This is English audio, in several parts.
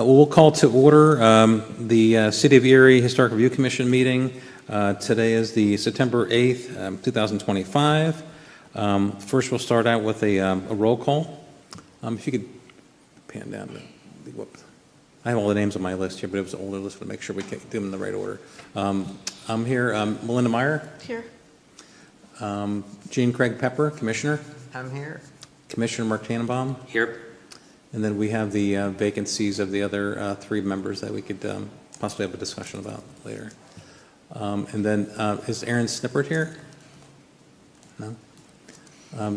We'll call to order the City of Erie Historic Review Commission meeting. Today is the September 8th, 2025. First, we'll start out with a roll call. If you could pan down. I have all the names on my list here, but it was an older list to make sure we do them in the right order. I'm here. Melinda Meyer. Here. Jean Craig Pepper, Commissioner. I'm here. Commissioner Mark Tannenbaum. Here. And then we have the vacancies of the other three members that we could possibly have a discussion about later. And then is Aaron Snippert here? No?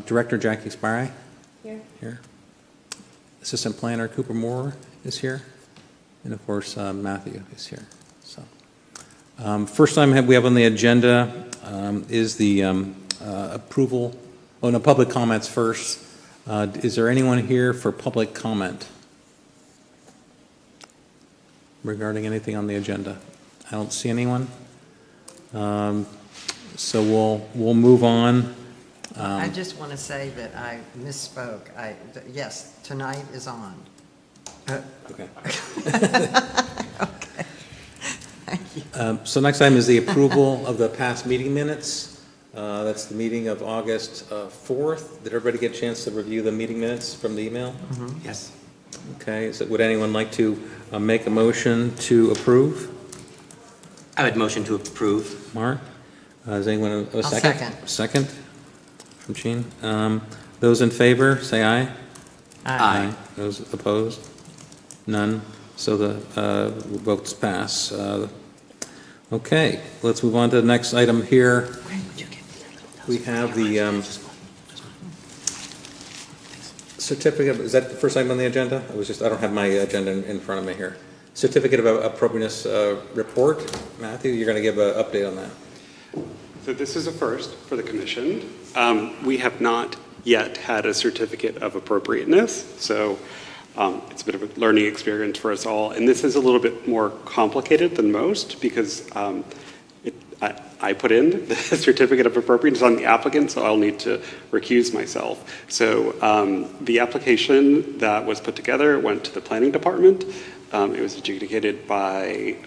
Director Jackie Spry? Here. Assistant Planner Cooper Moore is here. And of course, Matthew is here. So, first item we have on the agenda is the approval, public comments first. Is there anyone here for public comment regarding anything on the agenda? I don't see anyone. So we'll move on. I just want to say that I misspoke. Yes, tonight is on. Okay. Okay. Thank you. So next item is the approval of the past meeting minutes. That's the meeting of August 4th. Did everybody get a chance to review the meeting minutes from the email? Mm-hmm. Yes. Okay. So would anyone like to make a motion to approve? I would motion to approve. Mark? Is anyone a I'll second? Second from Jean. Those in favor, say aye. Aye. Those opposed? None. So the votes pass. Okay, let's move on to the next item here. We have the certificate. Is that the first item on the agenda? I don't have my agenda in front of me here. Certificate of appropriateness report. Matthew, you're going to give an update on that. So this is a first for the commission. We have not yet had a certificate of appropriateness, so it's a bit of a learning experience for us all. And this is a little bit more complicated than most because I put in the certificate of appropriateness on the applicant, so I'll need to recuse myself. So the application that was put together went to the planning department. It was adjudicated by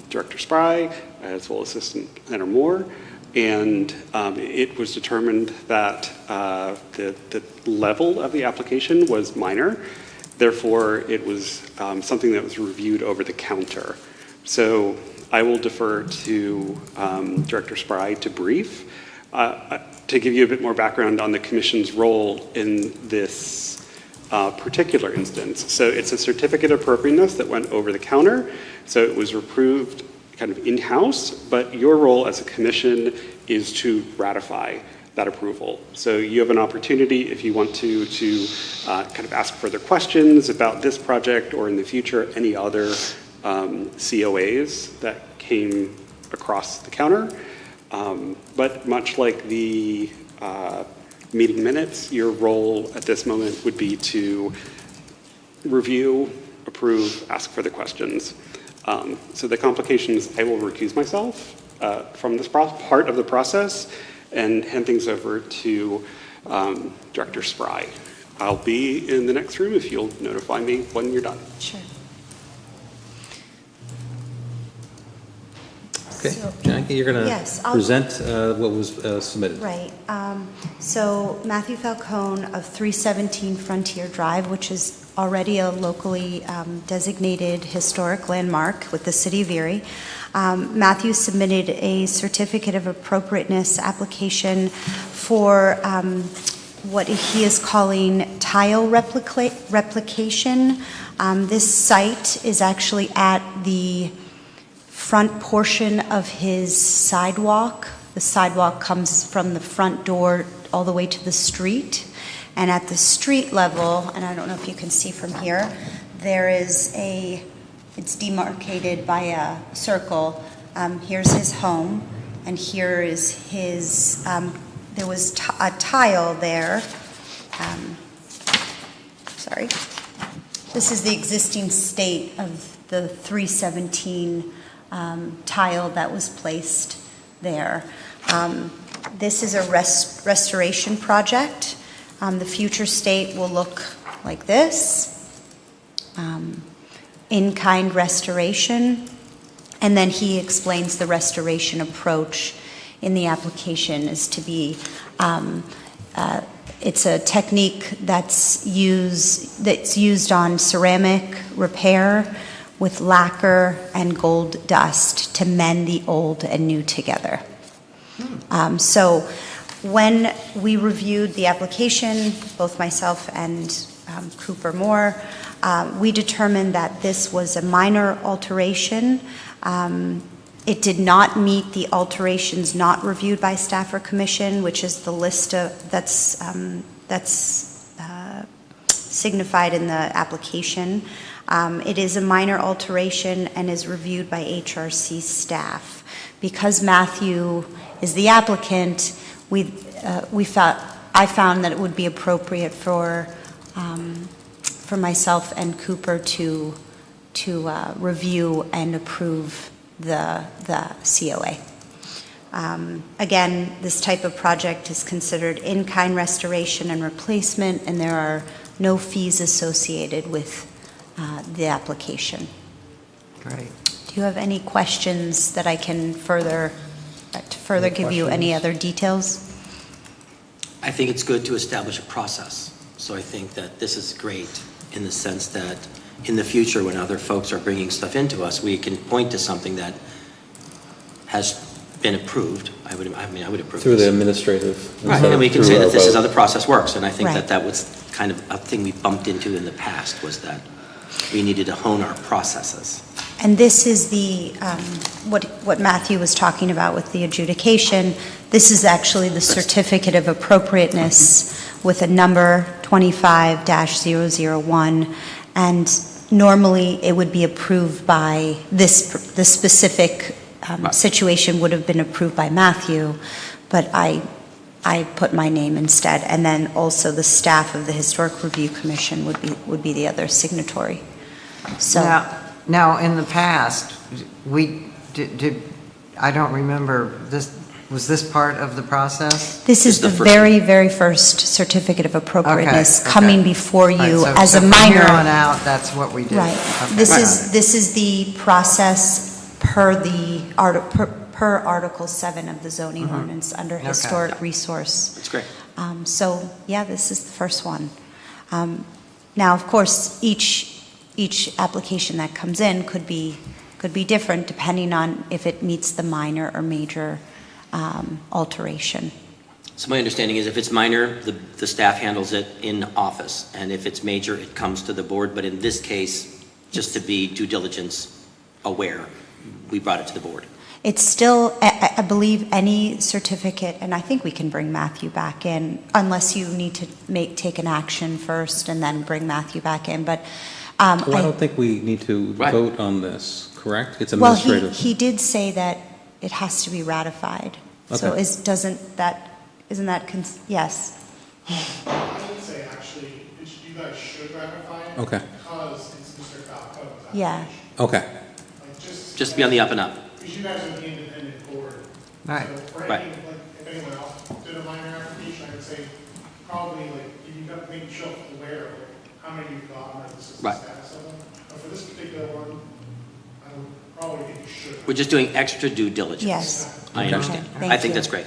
Director Spry as well as Assistant Planner Moore. And it was determined that the level of the application was minor. Therefore, it was something that was reviewed over the counter. So I will defer to Director Spry to brief. To give you a bit more background on the commission's role in this particular instance. So it's a certificate of appropriateness that went over the counter. So it was approved kind of in-house, but your role as a commission is to ratify that approval. So you have an opportunity, if you want to kind of ask further questions about this project or in the future, any other COAs that came across the counter. But much like the meeting minutes, your role at this moment would be to review, approve, ask further questions. So the complications, I will recuse myself from this part of the process and hand things over to Director Spry. I'll be in the next room if you'll notify me when you're done. Sure. Okay, so, Jackie, you're going to present what was submitted. Right. So Matthew Falcone of 317 Frontier Drive, which is already a locally designated historic landmark with the City of Erie. Matthew submitted a certificate of appropriateness application for what he is calling tile replication. This site is actually at the front portion of his sidewalk. The sidewalk comes from the front door all the way to the street. And at the street level, and I don't know if you can see from here, there is it's demarcated by a circle. Here's his home, and here is his, there was a tile there. Sorry. This is the existing state of the 317 tile that was placed there. This is a restoration project. The future state will look like this. in-kind restoration, and then he explains the restoration approach in the application is to be, it's a technique that's used on ceramic repair with lacquer and gold dust to mend the old and new together. So when we reviewed the application, both myself and Cooper Moore, we determined that this was a minor alteration. It did not meet the alterations not reviewed by staff or commission, which is the list that's signified in the application. It is a minor alteration and is reviewed by HRC staff. Because Matthew is the applicant, I found that it would be appropriate for myself and Cooper to review and approve the COA. Again, this type of project is considered in-kind restoration and replacement, and there are no fees associated with the application. Great. Do you have any questions that I can further give you any other details? I think it's good to establish a process. So I think that this is great in the sense that in the future, when other folks are bringing stuff into us, we can point to something that has been approved. I would approve Through this. the administrative. Right, and we can say Through that this is our how the process works, and I think Right. that that was kind of a thing we bumped into in the past, was that we needed to hone our processes. And this is the, what Matthew was talking about with the adjudication. This is actually the certificate of appropriateness with a number 25-001. And normally, it would be approved by the specific Right. situation would have been approved by Matthew, but I put my name instead. And then also the staff of the Historic Review Commission would be the other signatory. So. Now, in the past, we did, I don't remember, was this part of the process? This is It's the the first very, very first certificate of appropriateness Okay. coming before Right, you so- as so a from here on minor. out, that's what we did. Right. Okay. This is the process per Article 7 of the zoning ordinance under Okay. historic resource. That's great. So, yeah, this is the first one. Now, of course, each application that comes in could be different depending on if it meets the minor or major alteration. So my understanding is if it's minor, the staff handles it in office, and if it's major, it comes to the board. But in this case, just to be due diligence aware, we brought it to the board. It's still, I believe, any certificate, and I think we can bring Matthew back in, unless you need to take an action first and then bring Matthew back in, but. Well, I don't think we need to Right. vote on this, correct? It's Well, administrative. he did say that it has to be ratified. So Okay. isn't that, yes. I would say actually, you guys should ratify it. Okay. Because it's Mr. Falcone's Yeah. application. Okay. Like Just be on the up and up. Because you guys are the independent board. Right. So for Right. any, like, if anyone else did a minor application, I would say probably like, if you got, make yourself aware of like, how many you've gotten, or this is the Right. status of them. But for this particular one, I would probably think you should. We're just doing extra due diligence. Yes. I Okay. understand. Thank I think you. that's great.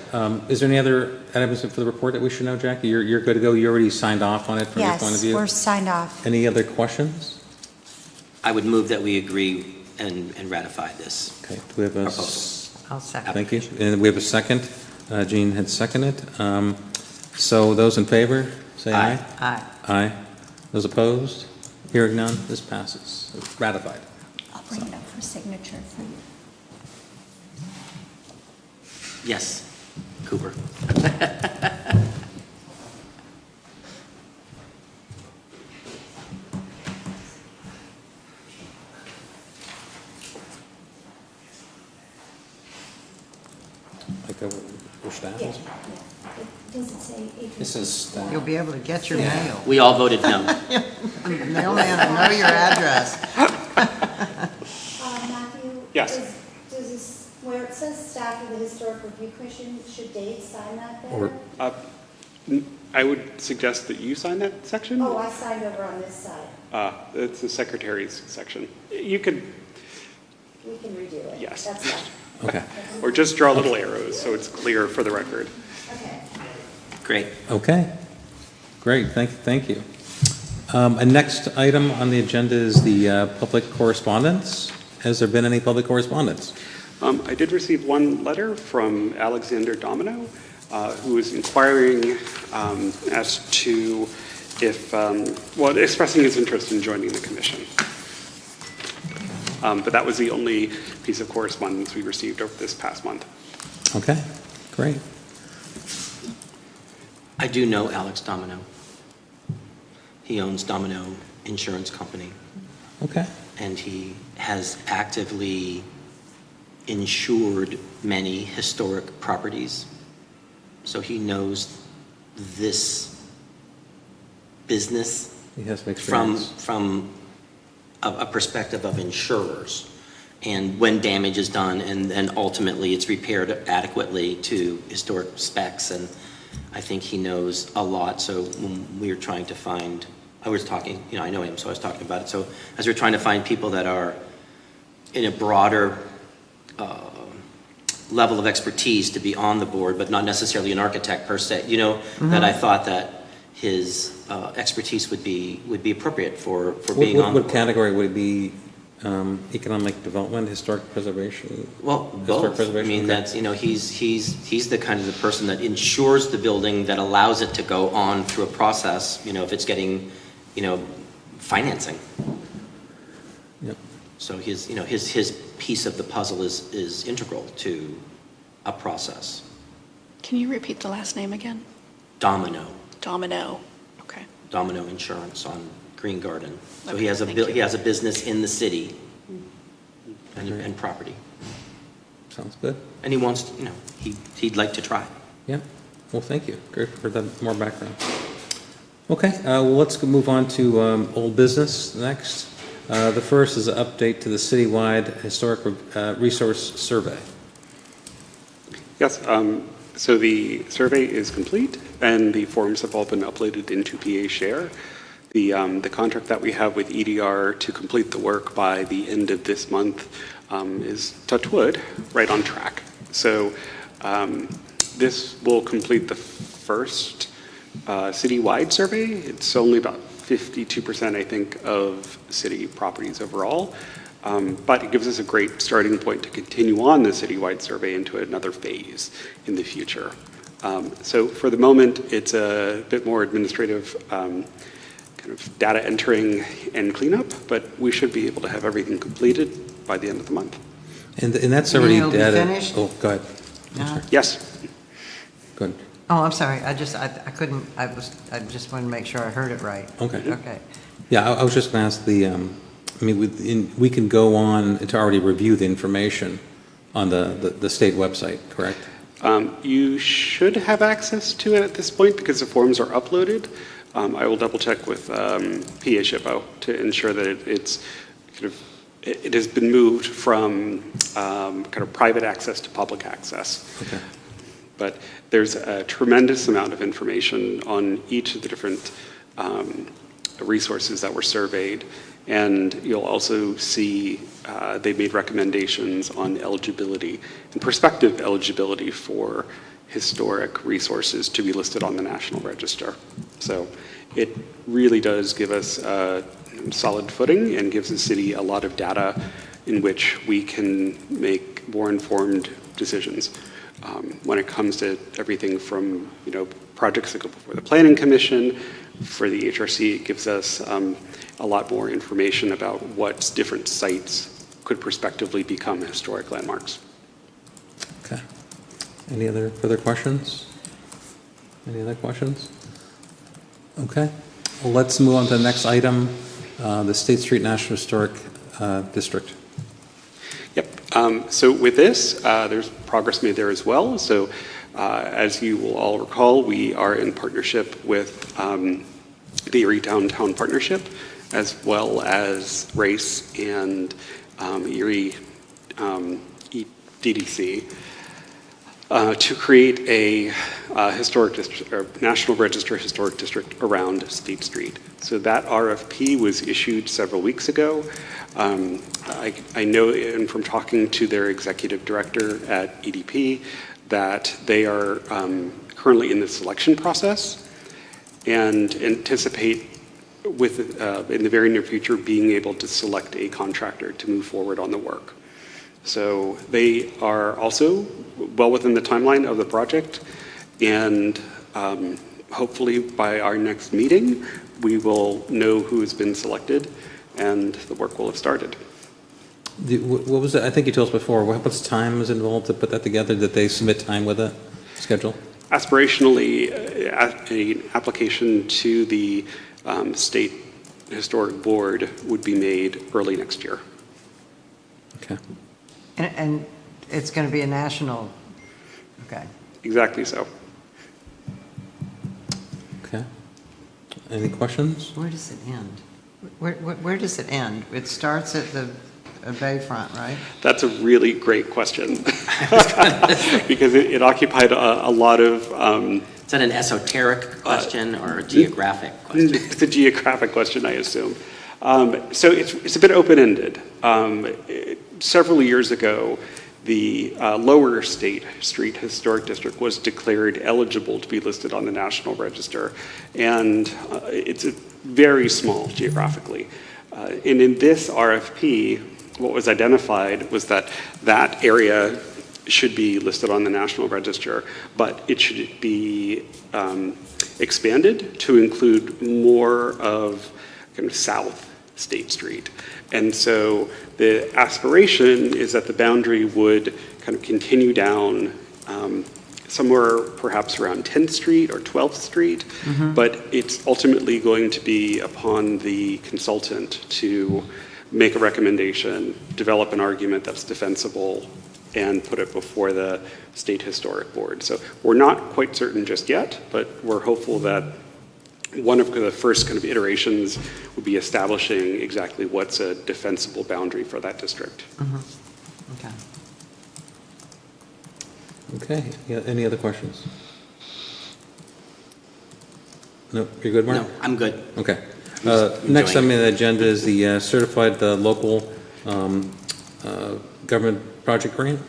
Is there any other items for the report that we should know, Jackie? You're good to go? You already signed off on it from your point of Yes, view? we're signed off. Any other questions? I would move that we agree and ratify this. Okay, do we have a, Proposal. I'll second. thank you. And we have a second. Jean had seconded. So those in favor, say aye. Aye. Aye. Those opposed? Hearing none, this passes. It's ratified. I'll bring it up for signature. Yes, Cooper. Like where staff is? Does it say? This is staff. You'll be able to get your mail. We all voted no. Mailman will know your address. Matthew? Yes. Does this, where it says staff of the Historic Review Commission, should Dave sign that there? Or- I would suggest that you sign that section. Oh, I signed over on this side. It's the secretary's section. You could, We can redo it. Yes. That's fine. Okay. or just draw little arrows so it's clear for the record. Okay. Great. Okay, great, thank you. And next item on the agenda is the public correspondence. Has there been any public correspondence? I did receive one letter from Alexander Domino, who was inquiring as to if, expressing his interest in joining the commission. But that was the only piece of correspondence we received over this past month. Okay, great. I do know Alex Domino. He owns Domino Insurance Company, Okay, and he has actively insured many historic properties. So he knows this business he has some from experience. a perspective of insurers, and when damage is done, and then ultimately it's repaired adequately to historic specs, and I think he knows a lot. So when we were trying to find, I was talking, I know him, so I was talking about it. So as we're trying to find people that are in a broader level of expertise to be on the board, but not necessarily an architect per se, that I thought that his expertise would be appropriate for being on the What board. category would it be? Economic development, historic preservation? Well, Historic both. I preservation, mean, okay. that's, he's the kind of the person that insures the building, that allows it to go on through a process, if it's getting, financing. Yep. So his piece of the puzzle is integral to a process. Can you repeat the last name again? Domino Okay. Insurance on Green Garden. So Okay, he has thank you. he has a business in the city and property. Sounds good. And he wants, he'd like to try. Yeah, well, thank you. Great for that more background. Okay, well, let's move on to old business next. The first is an update to the citywide historic resource survey. Yes, so the survey is complete, and the forms have all been uploaded into PA Share. The contract that we have with EDR to complete the work by the end of this month is, touch wood, right on track. So this will complete the first citywide survey. It's only about 52%, I think, of city properties overall. But it gives us a great starting point to continue on the citywide survey into another phase in the future. So for the moment, it's a bit more administrative kind of data entering and cleanup, but we should be able to have everything completed by the end of the month. And that's You already mean it'll be data. finished? Oh, go ahead. No? Yes. Go ahead. Oh, I'm sorry, I couldn't, I just wanted to make sure I heard it right. Okay. Okay. Yeah, I was just going to ask we can go on to already review the information on the state website, correct? You should have access to it at this point because the forms are uploaded. I will double check with PA SHPO to ensure that it has been moved from kind of private access to public access. Okay. But there's a tremendous amount of information on each of the different resources that were surveyed. And you'll also see they made recommendations on eligibility and prospective eligibility for historic resources to be listed on the National Register. So it really does give us a solid footing and gives the city a lot of data in which we can make more informed decisions. When it comes to everything from, projects that go before the Planning Commission, for the HRC, it gives us a lot more information about what different sites could prospectively become historic landmarks. Okay. Any other further questions? Any other questions? Okay. Well, let's move on to the next item, the State Street National Historic District. Yep. So with this, there's progress made there as well. So as you will all recall, we are in partnership with the Erie Downtown Partnership, as well as RACE and Erie DDC. to create a historic district, or National Register Historic District around State Street. So that RFP was issued several weeks ago. I know, and from talking to their executive director at EDP, that they are currently in the selection process and anticipate in the very near future being able to select a contractor to move forward on the work. So they are also well within the timeline of the project, and hopefully by our next meeting, we will know who has been selected and the work will have started. What was it? I think you told us before. What's time is involved to put that together? Did they submit time with it? Schedule? Aspirationally, an application to the State Historic Board would be made early next year. Okay. And it's going to be a national, okay. Exactly so. Okay. Any questions? Where does it end? Where does it end? It starts at the Bayfront, right? That's a really great question. Because it occupied a lot of... Is that an esoteric question or a geographic question? It's a geographic question, I assume. So it's a bit open-ended. Several years ago, the Lower State Street Historic District was declared eligible to be listed on the National Register, and it's very small geographically. And in this RFP, what was identified was that that area should be listed on the National Register, but it should be expanded to include more of kind of South State Street. And so the aspiration is that the boundary would kind of continue down somewhere perhaps around 10th Street or 12th Street, but it's ultimately going to be upon the consultant to make a recommendation, develop an argument that's defensible, and put it before the State Historic Board. So we're not quite certain just yet, but we're hopeful that one of the first kind of iterations would be establishing exactly what's a defensible boundary for that district. Okay. Okay. Yeah, any other questions? No, you're good, Mark? No, I'm good. Okay. Just Next enjoying on the agenda is the certified local government project grant.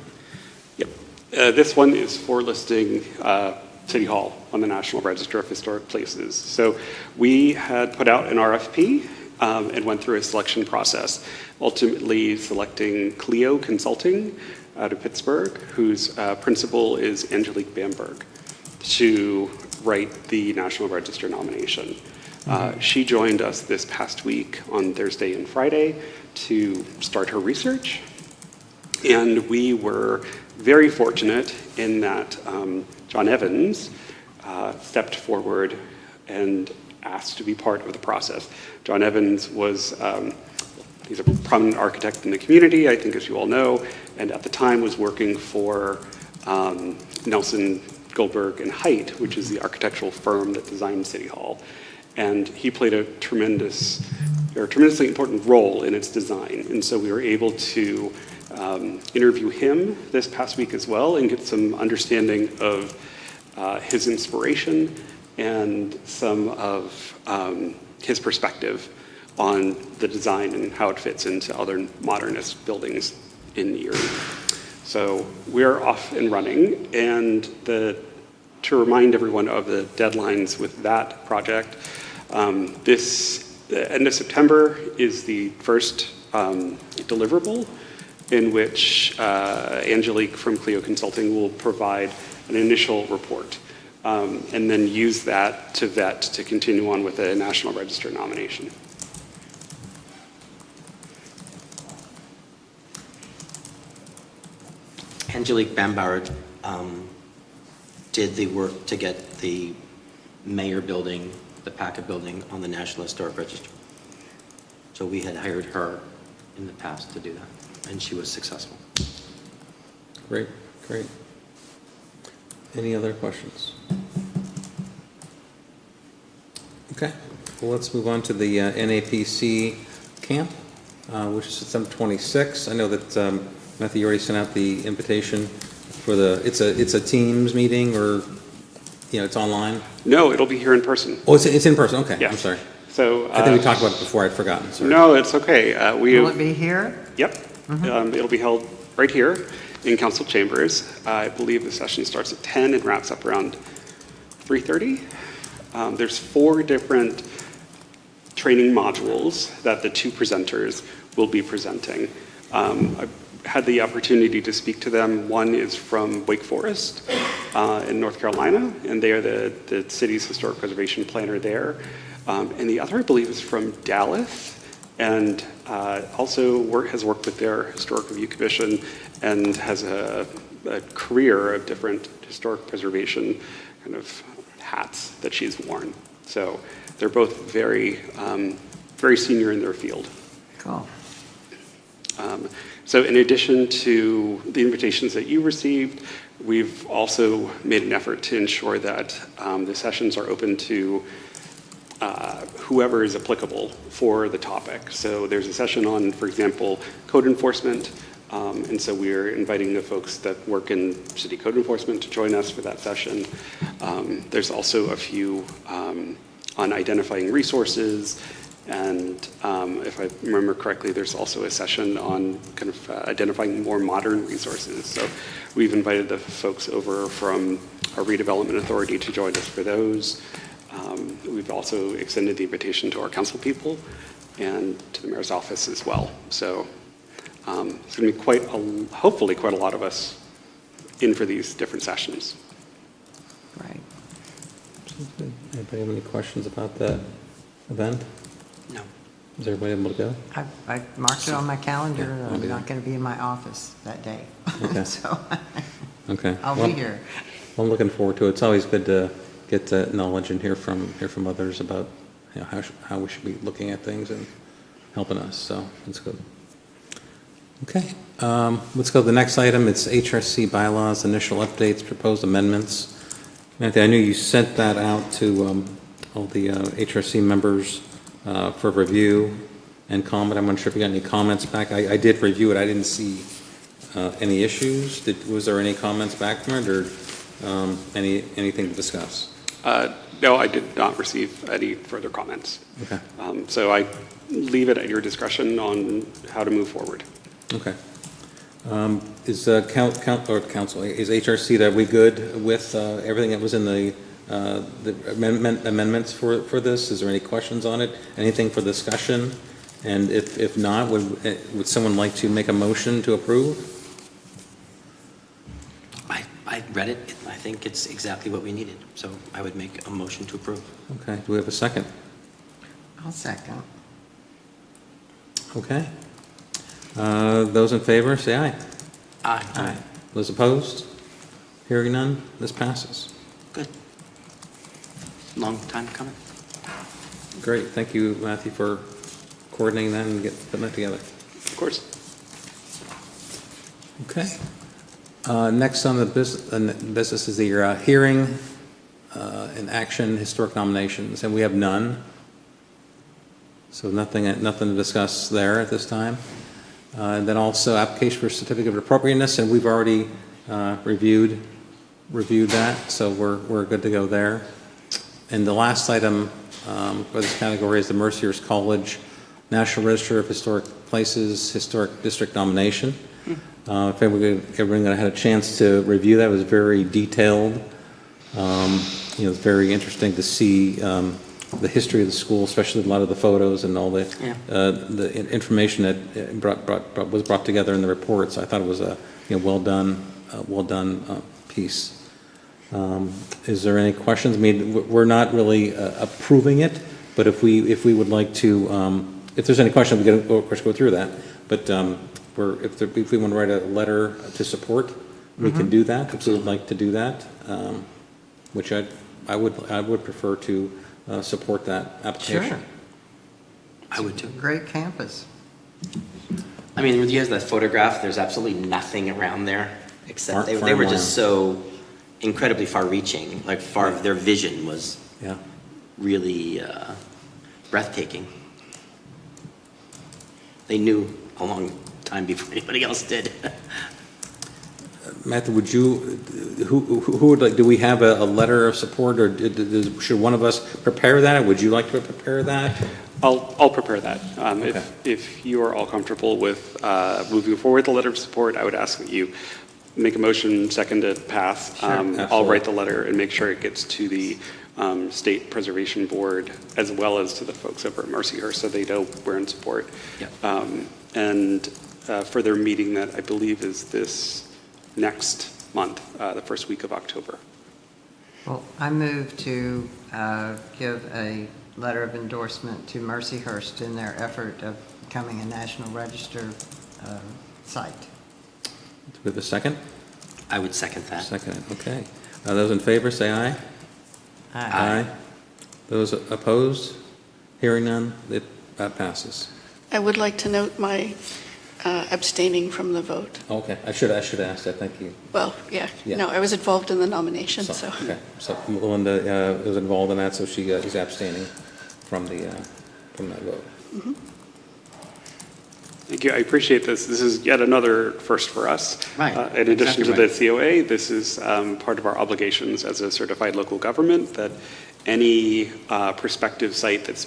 Yep. This one is for listing City Hall on the National Register of Historic Places. So we had put out an RFP and went through a selection process, ultimately selecting Clio Consulting out of Pittsburgh, whose principal is Angelique Bamberg, to write the National Register nomination. She joined us this past week on Thursday and Friday to start her research. And we were very fortunate in that John Evans stepped forward and asked to be part of the process. John Evans was, he's a prominent architect in the community, I think as you all know, and at the time was working for Nelson Goldberg and Height, which is the architectural firm that designed City Hall. And he played a tremendously important role in its design. And so we were able to interview him this past week as well and get some understanding of his inspiration and some of his perspective on the design and how it fits into other modernist buildings in Erie. So we're off and running, and to remind everyone of the deadlines with that project, this end of September is the first deliverable in which Angelique from Clio Consulting will provide an initial report and then use that to vet to continue on with a National Register nomination. Angelique Bamberg did the work to get the Mayor building, the Packard building, on the National Historic Register. So we had hired her in the past to do that, and she was successful. Great, great. Any other questions? Okay, well, let's move on to the NAPC camp, which is September 26th. I know that Matthew already sent out the invitation for it's a Teams meeting or, it's online? No, it'll be here in person. Oh, it's in person, okay, I'm Yes. sorry. So. I think we talked about it before, I'd forgotten, sorry. No, it's okay. Will it be here? Yep. It'll be held right here in council chambers. I believe the session starts at 10 and wraps up around 3:30. There's 4 different training modules that the 2 presenters will be presenting. I've had the opportunity to speak to them. One is from Wake Forest in North Carolina, and they are the city's historic preservation planner there. And the other, I believe, is from Dallas, and also has worked with their Historic Review Commission and has a career of different historic preservation kind of hats that she's worn. So they're both very, very senior in their field. Cool. So in addition to the invitations that you received, we've also made an effort to ensure that the sessions are open to whoever is applicable for the topic. So there's a session on, for example, code enforcement, and so we're inviting the folks that work in city code enforcement to join us for that session. There's also a few on identifying resources, and if I remember correctly, there's also a session on kind of identifying more modern resources. So we've invited the folks over from our redevelopment authority to join us for those. We've also extended the invitation to our council people and to the mayor's office as well. So it's going to be hopefully quite a lot of us in for these different sessions. Right. Anybody have any questions about that event? No. Is everybody able to go? I marked it on my calendar, Yeah, and I'll be I'm not going to be in my office that day. Okay. So Okay. I'll Well, be here. I'm looking forward to it. It's always good to get knowledge and hear from others about how we should be looking at things and helping us. So that's good. Okay, let's go to the next item. It's HRC bylaws, initial updates, proposed amendments. Matthew, I knew you sent that out to all the HRC members for review and comment. I'm not sure if you got any comments back. I did review it. I didn't see any issues. Was there any comments back from it, or anything to discuss? No, I did not receive any further comments. Okay. So I leave it at your discretion on how to move forward. Okay. Is council, is HRC, are we good with everything that was in the amendments for this? Is there any questions on it? Anything for discussion? And if not, would someone like to make a motion to approve? I read it. I think it's exactly what we needed. So I would make a motion to approve. Okay, do we have a second? I'll second. Okay. Those in favor, say aye. Aye. Those opposed? Hearing none, this passes. Good. Long time coming. Great, thank you, Matthew, for coordinating that and putting that together. Of course. Okay. Next on the business is the hearing and action historic nominations, and we have none. So nothing to discuss there at this time. And then also application for certificate of appropriateness, and we've already reviewed that, so we're good to go there. And the last item for this category is the Mercyhurst College National Register of Historic Places Historic District nomination. If everyone had a chance to review that, it was very detailed. It's very interesting to see the history of the school, especially a lot of the photos and all the information that was brought together in the report. So I thought it was a well done piece. Is there any questions? I mean, we're not really approving it, but if we would like to, if there's any questions, we can of course go through that. But if we want to write a letter to support, we can do that. If we would like to do that, which I would prefer to support that application. Sure. I would too. Great campus. I mean, when you guys that photograph, there's absolutely nothing around there except they were Farmland. just so incredibly far-reaching. Like their vision was really breathtaking. They knew a long time before anybody else did. Matthew, would you, who would like, do we have a letter of support, or should one of us prepare that? Would you like to prepare that? I'll prepare that. Okay. If you are all comfortable with moving forward the letter of support, I would ask that you make a motion, second to pass. Sure, I'll absolutely. write the letter and make sure it gets to the State Preservation Board as well as to the folks over at Mercyhurst so they know we're in support. Yeah. And for their meeting that I believe is this next month, the first week of October. Well, I move to give a letter of endorsement to Mercyhurst in their effort of becoming a National Register site. Do we have a second? I would second that. Second, okay. Those in favor, say aye. Aye. Those opposed? Hearing none, that passes. I would like to note my abstaining from the vote. Okay, I should ask that, thank you. Well, yeah, Yeah. no, I was involved in the nomination, so. Okay, so Melinda was involved in that, so she is abstaining from that vote. Thank you. I appreciate this. This is yet another first for us. Right. In addition Exactly to the COA, this is part of our obligations as a certified local government that any prospective site that's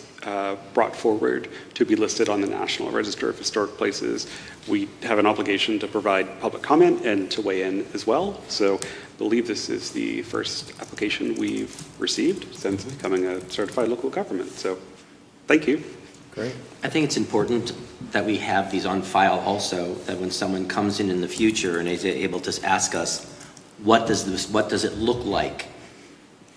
brought forward to be listed on the National Register of Historic Places, we have an obligation to provide public comment and to weigh in as well. So I believe this is the first application we've received since becoming a certified local government. So thank you. Great. I think it's important that we have these on file also, that when someone comes in the future and is able to ask us, what does it look like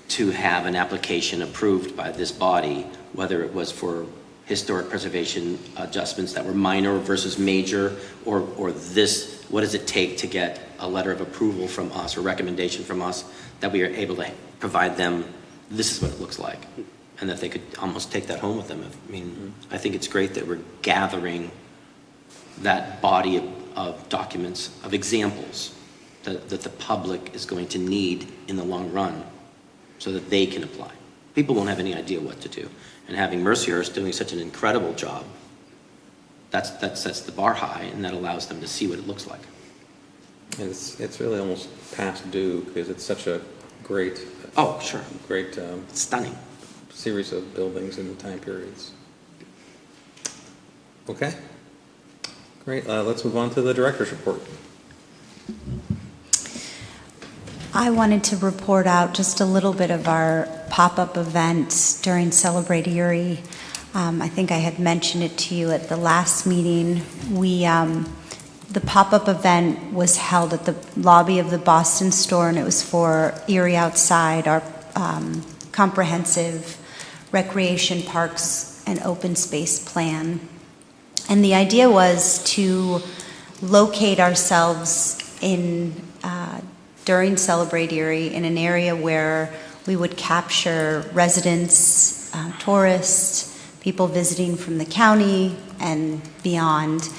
to have an application approved by this body, whether it was for historic preservation adjustments that were minor versus major, or this, what does it take to get a letter of approval from us or recommendation from us that we are able to provide them, this is what it looks like. And that they could almost take that home with them. I mean, I think it's great that we're gathering that body of documents, of examples that the public is going to need in the long run so that they can apply. People won't have any idea what to do. And having Mercyhurst doing such an incredible job, that sets the bar high, and that allows them to see what it looks like. And it's really almost past due, because it's such a great, Oh, sure. great It's stunning. series of buildings and time periods. Okay, great. Let's move on to the director's report. I wanted to report out just a little bit of our pop-up event during Celebrate Erie. I think I had mentioned it to you at the last meeting. The pop-up event was held at the lobby of the Boston store, and it was for Erie Outside, our comprehensive recreation, parks, and open space plan. And the idea was to locate ourselves during Celebrate Erie in an area where we would capture residents, tourists, people visiting from the county and beyond,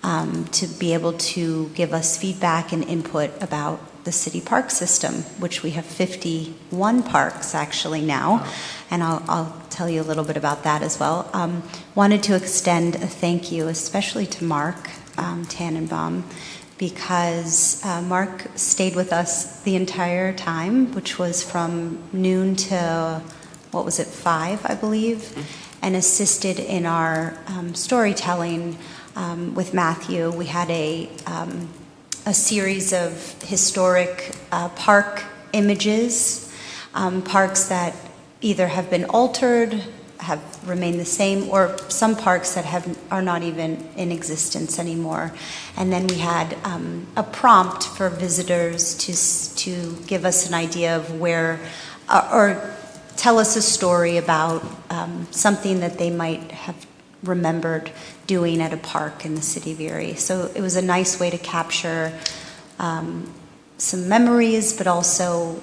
to be able to give us feedback and input about the city park system, which we have 51 parks actually now, and I'll tell you a little bit about that as well. Wanted to extend a thank you, especially to Mark Tannenbaum, because Mark stayed with us the entire time, which was from noon to, 5, I believe, and assisted in our storytelling with Matthew. We had a series of historic park images, parks that either have been altered, have remained the same, or some parks that are not even in existence anymore. And then we had a prompt for visitors to give us an idea of where, or tell us a story about something that they might have remembered doing at a park in the city of Erie. So it was a nice way to capture some memories, but also,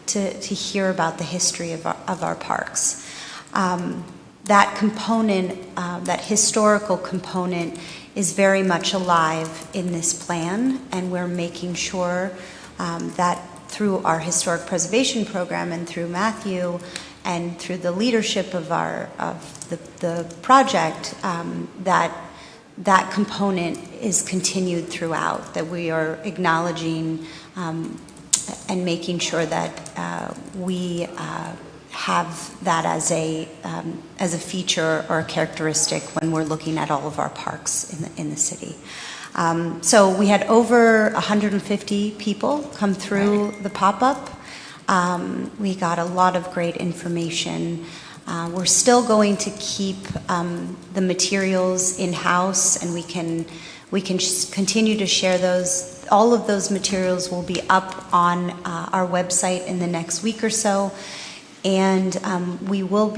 to hear about the history of our parks. That component, that historical component, is very much alive in this plan, and we're making sure that through our historic preservation program and through Matthew and through the leadership of the project, that that component is continued throughout, that we are acknowledging and making sure that we have that as a feature or a characteristic when we're looking at all of our parks in the city. So we had over 150 people come through the pop-up. We got a lot of great information. We're still going to keep the materials in-house, and we can continue to share those. All of those materials will be up on our website in the next week or so, and we will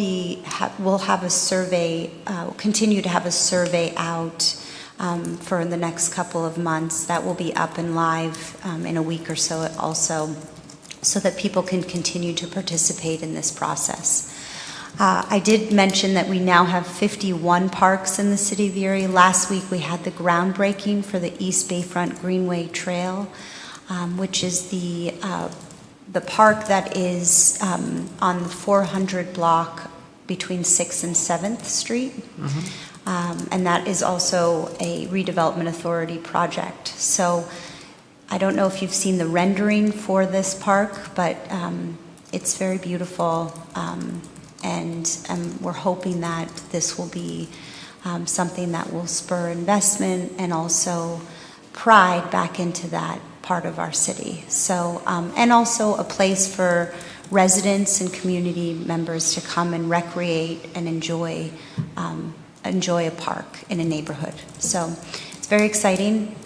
we'll have a survey, continue to have a survey out for the next couple of months. That will be up and live in a week or so also, so that people can continue to participate in this process. I did mention that we now have 51 parks in the city of Erie. Last week we had the groundbreaking for the East Bayfront Greenway Trail, which is the park that is on the 400 block between 6th and 7th Street. And that is also a redevelopment authority project. So I don't know if you've seen the rendering for this park, but it's very beautiful. And we're hoping that this will be something that will spur investment and also pride back into that part of our city. So, and also a place for residents and community members to come and recreate and enjoy a park in a neighborhood. So it's very exciting.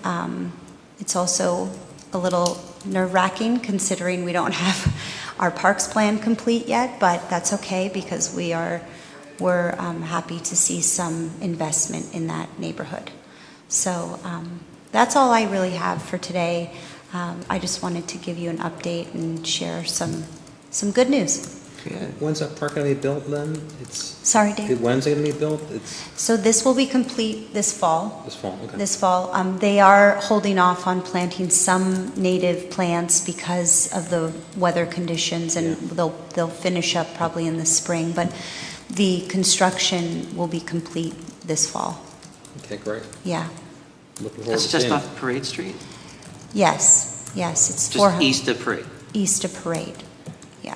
It's also a little nerve-wracking considering we don't have our parks plan complete yet, but that's okay because we're happy to see some investment in that neighborhood. So that's all I really have for today. I just wanted to give you an update and share some good news. When's that park going to be built then? Sorry, Dave. When's it going to be built? So this will be complete this fall. This fall, okay. This fall. They are holding off on planting some native plants because of the weather conditions, and they'll finish up probably in the spring. But the construction will be complete this fall. Okay, great. Yeah. Looking forward That's to just seeing it. off Parade Street? Yes. It's Just east of Parade? East of Parade. Yeah.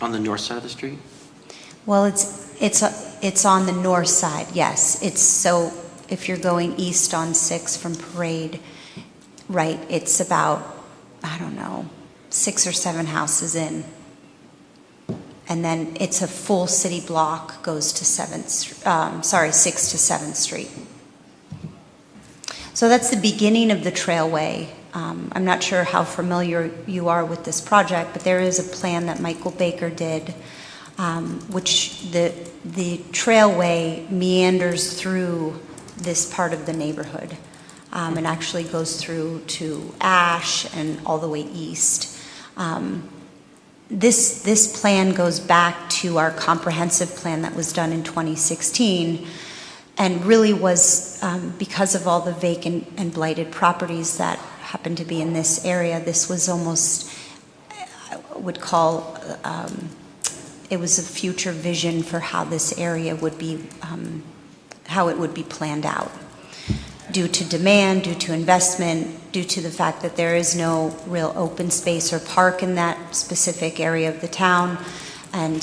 On the north side of the street? Well, it's on the north side. Yes. It's so if you're going east on 6 from Parade, right? It's about, I don't know, 6 or 7 houses in. And then it's a full city block goes to 6th to 7th Street. So that's the beginning of the trailway. I'm not sure how familiar you are with this project, but there is a plan that Michael Baker did, which the trailway meanders through this part of the neighborhood. and actually goes through to Ash and all the way east. This plan goes back to our comprehensive plan that was done in 2016, and really was because of all the vacant and blighted properties that happen to be in this area. This was almost, I would call, it was a future vision for how this area would be, how it would be planned out. Due to demand, due to investment, due to the fact that there is no real open space or park in that specific area of the town, and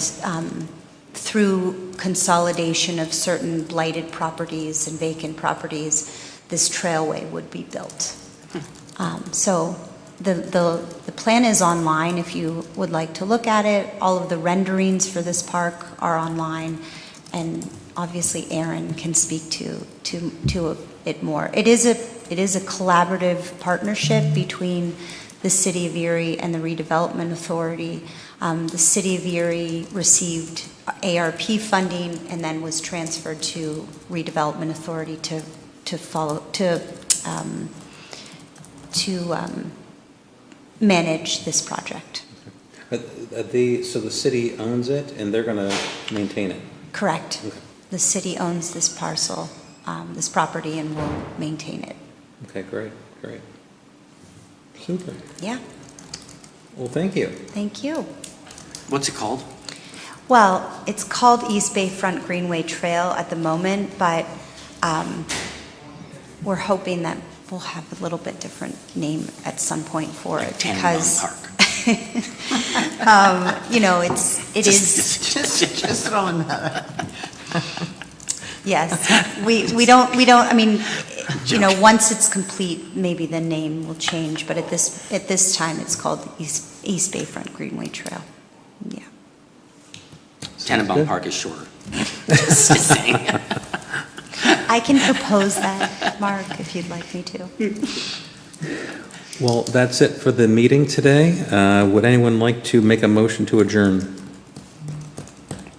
through consolidation of certain blighted properties and vacant properties, this trailway would be built. So the plan is online if you would like to look at it. All of the renderings for this park are online, and obviously Aaron can speak to it more. It is a collaborative partnership between the City of Erie and the Redevelopment Authority. The City of Erie received ARP funding and then was transferred to Redevelopment Authority to manage this project. So the city owns it and they're going to maintain it? Correct. Okay. The city owns this parcel, this property, and will maintain it. Okay, great. Super. Yeah, Well, thank you. thank you. What's it called? Well, it's called East Bayfront Greenway Trail at the moment, but we're hoping that we'll have a little bit different name at some point for it Tannenbaum because, Park. it is, Just throwing that out. yes. We don't, I mean, once it's complete, maybe the name will change, but at this time, it's called East Bayfront Greenway Trail. Yeah. Tannenbaum good. Park is shorter. Just saying. I can propose that, Mark, if you'd like me to. Well, that's it for the meeting today. Would anyone like to make a motion to adjourn?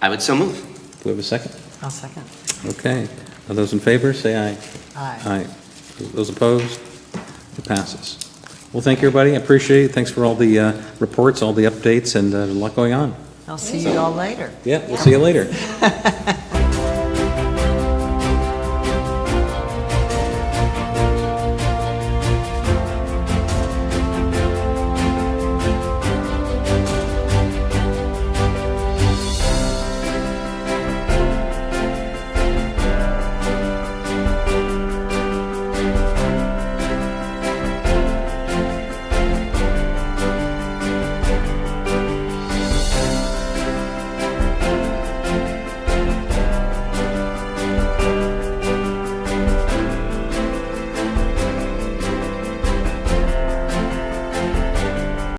I would so move. Do we have a second? I'll second. Okay. Are those in favor? Say aye. Aye. Aye. Those opposed? It passes. Well, thank you, everybody. I appreciate it. Thanks for all the reports, all the updates, and a lot going on. I'll see you all later. Yeah, we'll see you later.